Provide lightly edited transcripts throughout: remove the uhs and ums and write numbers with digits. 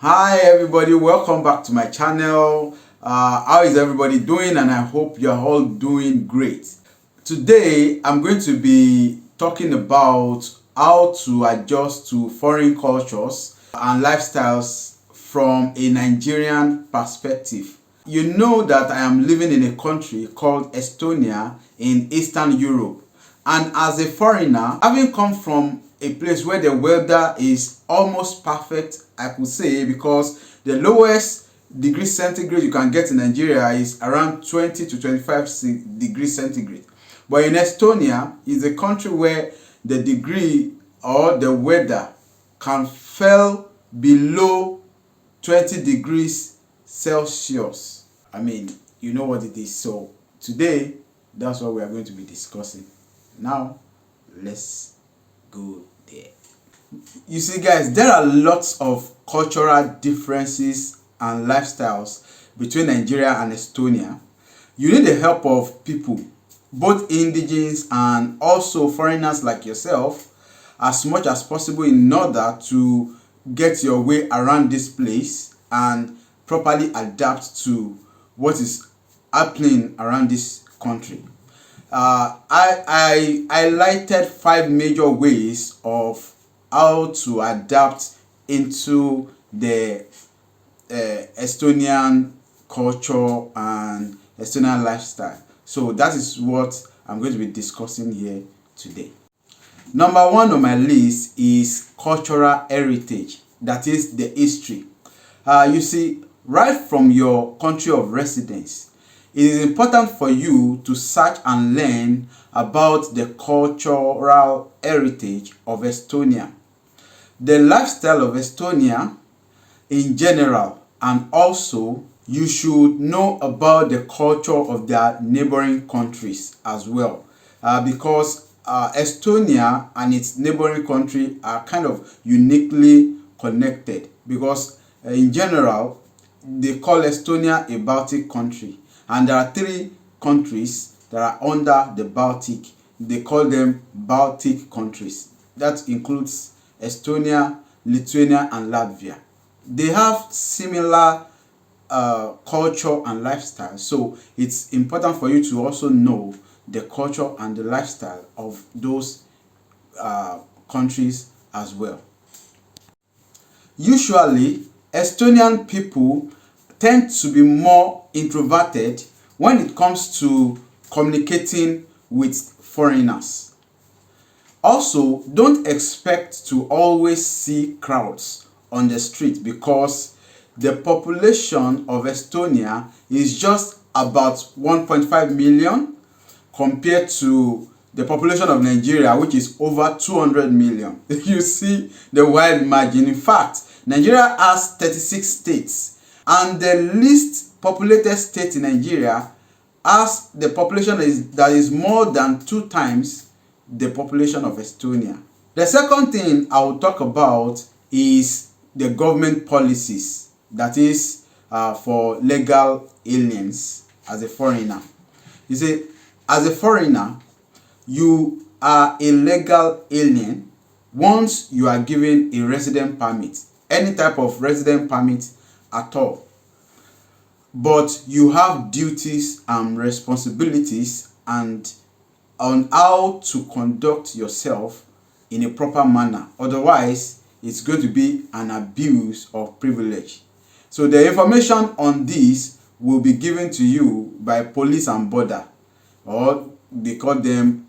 Hi everybody, welcome back to my channel. How is everybody doing? And I hope you're all doing great. Today I'm going to be talking about how to adjust to foreign cultures and lifestyles from a Nigerian perspective. You know that I am living in a country called Estonia in Eastern Europe, and as a foreigner, having come from a place where the weather is almost perfect, I could say, because the lowest degree centigrade you can get in Nigeria is around 20 to 25 degrees centigrade. But in Estonia is a country where the degree or the weather can fall below 20 degrees Celsius. I mean, you know what it is. So today, that's what we are going to be discussing. Now, let's go there. You see, guys, there are lots of cultural differences and lifestyles between Nigeria and Estonia. You need the help of people, both indigenous and also foreigners like yourself, as much as possible in order to get your way around this place and properly adapt to what is happening around this country. I highlighted 5 major ways of how to adapt into the Estonian culture and Estonian lifestyle. So that is what I'm going to be discussing here today. Number 1 on my list is cultural heritage, that is the history. You see, right from your country of residence, it is important for you to search and learn about the cultural heritage of Estonia, the lifestyle of Estonia in general, and also you should know about the culture of their neighboring countries as well, because Estonia and its neighboring country are kind of uniquely connected, because in general they call Estonia a Baltic country, and there are 3 countries that are under the Baltic. They call them Baltic countries. That includes Estonia, Lithuania, and Latvia. They have similar culture and lifestyle, so it's important for you to also know the culture and the lifestyle of those countries as well. Usually, Estonian people tend to be more introverted when it comes to communicating with foreigners. Also, don't expect to always see crowds on the street, because the population of Estonia is just about 1.5 million compared to the population of Nigeria, which is over 200 million. You see the wide margin. In fact, Nigeria has 36 states, and the least populated state in Nigeria has the population that is more than 2 times the population of Estonia. The second thing I will talk about is the government policies, that is for legal aliens as a foreigner. You see, as a foreigner, you are a legal alien once you are given a resident permit, any type of resident permit at all. But you have duties and responsibilities and on how to conduct yourself in a proper manner. Otherwise, it's going to be an abuse of privilege. So the information on this will be given to you by police and border, or they call them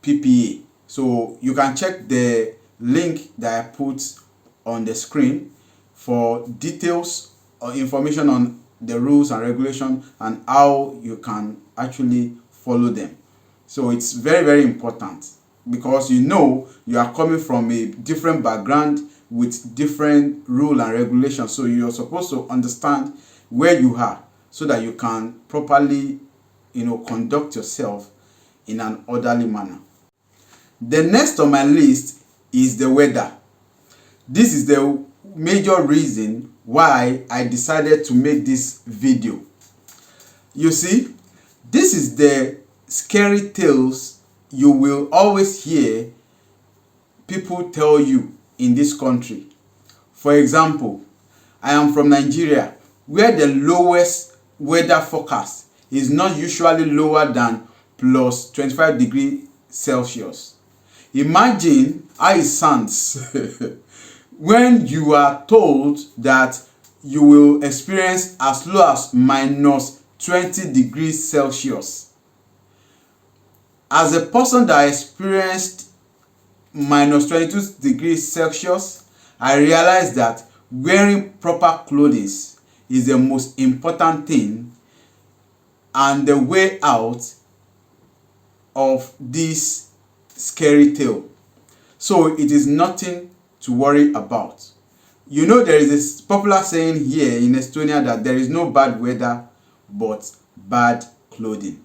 PPA. So you can check the link that I put on the screen for details or information on the rules and regulations and how you can actually follow them. So it's very, very important, because you know you are coming from a different background with different rules and regulations. So you're supposed to understand where you are so that you can properly, conduct yourself in an orderly manner. The next on my list is the weather. This is the major reason why I decided to make this video. You see, this is the scary tales you will always hear people tell you in this country. For example, I am from Nigeria, where the lowest weather forecast is not usually lower than plus 25 degrees Celsius. Imagine how it sounds when you are told that you will experience as low as minus 20 degrees Celsius. As a person that experienced minus 22 degrees Celsius, I realized that wearing proper clothing is the most important thing and the way out of this scary tale. So it is nothing to worry about. You know, there is this popular saying here in Estonia that there is no bad weather but bad clothing.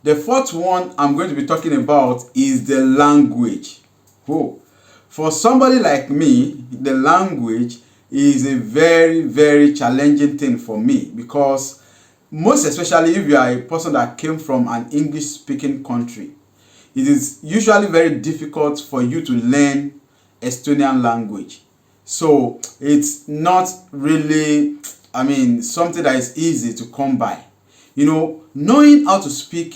The fourth one I'm going to be talking about is the language. Oh, for somebody like me, the language is a very challenging thing for me, because most especially if you are a person that came from an English speaking country, it is usually very difficult for you to learn Estonian language. So it's not really, something that is easy to come by. You know, knowing how to speak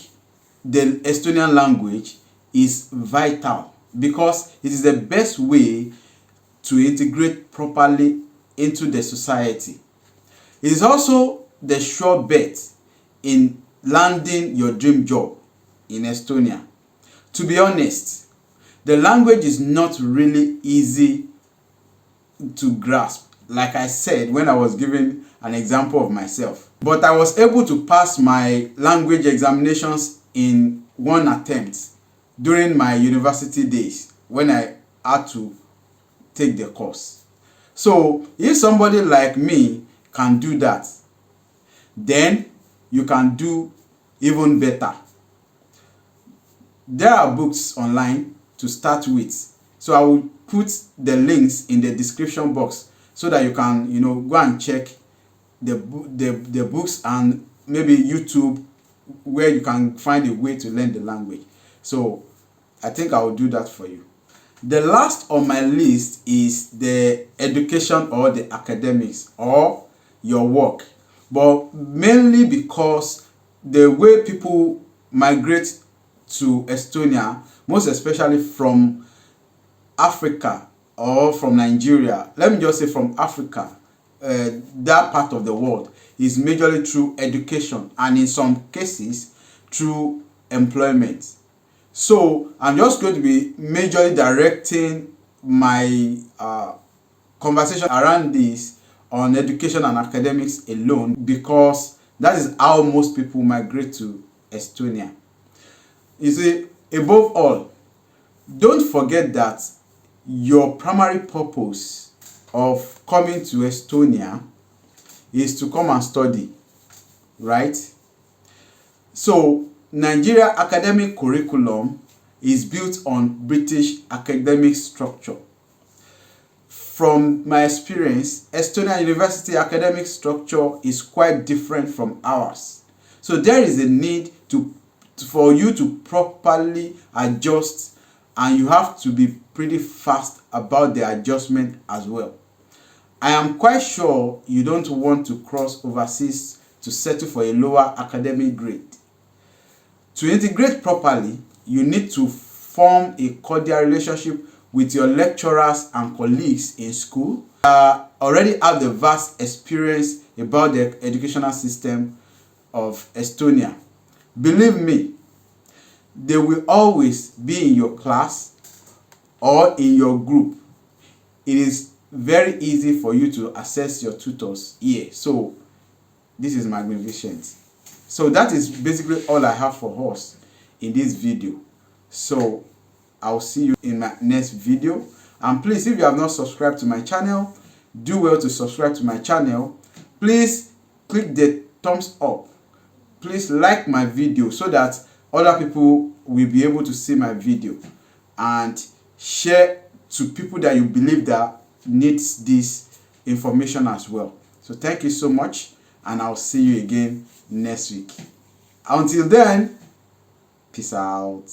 the Estonian language is vital, because it is the best way to integrate properly into the society. It is also the sure bet in landing your dream job in Estonia. To be honest, the language is not really easy to grasp, like I said when I was giving an example of myself. But I was able to pass my language examinations in one attempt during my university days when I had to take the course. So if somebody like me can do that, then you can do even better. There are books online to start with, so I will put the links in the description box so that you can go and check the books, and maybe YouTube, where you can find a way to learn the language. So I think I will do that for you. The last on my list is the education or the academics or your work, but mainly because the way people migrate to Estonia, most especially from Africa or from Nigeria, let me just say from Africa, that part of the world, is majorly through education and in some cases through employment. So I'm just going to be majorly directing my conversation around this on education and academics alone, because that is how most people migrate to Estonia. You see, above all, don't forget that your primary purpose of coming to Estonia is to come and study, right? So Nigeria academic curriculum is built on British academic structure. From my experience, Estonian university academic structure is quite different from ours. So there is a need for you to properly adjust, and you have to be pretty fast about the adjustment as well. I am quite sure you don't want to cross overseas to settle for a lower academic grade. To integrate properly, you need to form a cordial relationship with your lecturers and colleagues in school. Already have the vast experience about the educational system of Estonia. Believe me, they will always be in your class or in your group. It is very easy for you to access your tutors here. So this is magnificent. So that is basically all I have for us in this video. So I'll see you in my next video. And please, if you have not subscribed to my channel, do well to subscribe to my channel. Please click the thumbs up. Please like my video so that other people will be able to see my video, and share to people that you believe that needs this information as well. So thank you so much, and I'll see you again next week. Until then, peace out.